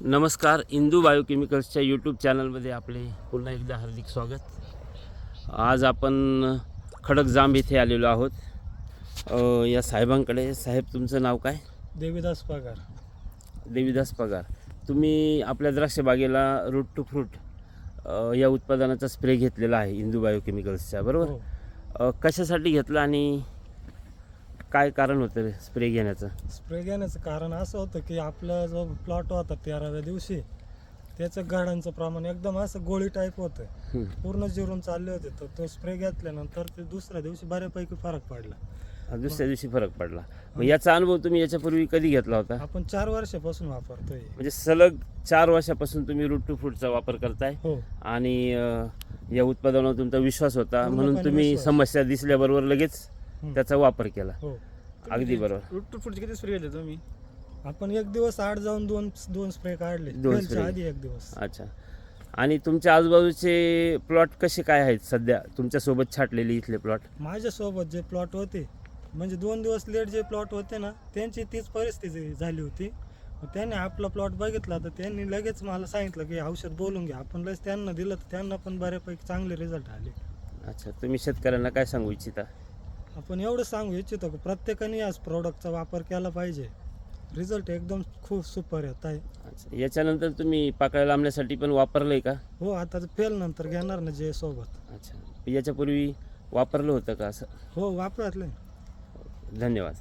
नमस्कार. इंदू बायोकेमिकल्सच्या यूट्यूब चॅनलमध्ये आपले पुन्हा एकदा हार्दिक स्वागत. आज आपण खडकजांब येथे आलेलो आहोत. या साहेबांकडे. साहेब, तुमचं नाव काय? देवीदास पगार. देवीदास पगार. तुम्ही आपल्या द्राक्ष बागेला रूट टू फ्रूट या उत्पादनाचा स्प्रे घेतलेला आहे इंदू बायोकेमिकल्सच्या, बरोबर? हो. कशासाठी घेतला आणि काय कारण होतं स्प्रे घेण्याचं? स्प्रे घेण्याचं कारण असं होतं की आपला जो प्लॉट होता 13व्या दिवशी त्याचं गाडांचं प्रमाण एकदम असं गोळी टाईप होतं, पूर्ण जिरून चालले होते. तर तो स्प्रे घेतल्यानंतर ते दुसऱ्या दिवशी बऱ्यापैकी फरक पडला. दुसऱ्या दिवशी फरक पडला. मग याचा अनुभव तुम्ही याच्यापूर्वी कधी घेतला होता? आपण 4 वर्षापासून वापरतोय. म्हणजे सलग 4 वर्षापासून तुम्ही रूट टू फ्रूटचा वापर करताय. हो. आणि या उत्पादनावर तुमचा विश्वास होता म्हणून पूर्णपणे तुम्ही विश्वास. समस्या दिसल्याबरोबर लगेच त्याचा वापर केला. हो. अगदी बरोबर. रूट टू फ्रूटचे किती स्प्रे घेतले तुम्ही? आपण एक दिवस आड जाऊन दोन स्प्रे काढले. दोन फेलच्या स्प्रे. आधी एक दिवस. अच्छा. आणि तुमच्या आजूबाजूचे प्लॉट कसे काय आहेत सध्या तुमच्यासोबत छाटलेले इथले प्लॉट? माझ्यासोबत जे प्लॉट होते, म्हणजे 2 दिवस लेट जे प्लॉट होते ना, त्यांची तीच परिस्थिती झाली होती. मग त्यांनी आपला प्लॉट बघितला तर त्यांनी लगेच मला सांगितलं की औषध बोलून घ्या. आपण लगेच त्यांना दिलं तर त्यांना पण बऱ्यापैकी चांगले रिझल्ट आले. अच्छा. तुम्ही शेतकऱ्यांना काय सांगू इच्छिता? आपण एवढं सांगू इच्छितो की प्रत्येकाने याच प्रोडक्टचा वापर केला पाहिजे. रिझल्ट एकदम खूप सुपर येत आहे. अच्छा. याच्यानंतर तुम्ही पाकळ्या लांबण्यासाठी पण वापरलंय का? हो, आता फेल नंतर घेणार ना जे सोबत. अच्छा. याच्यापूर्वी वापरलं होतं का असं? हो, वापरातलं. धन्यवाद.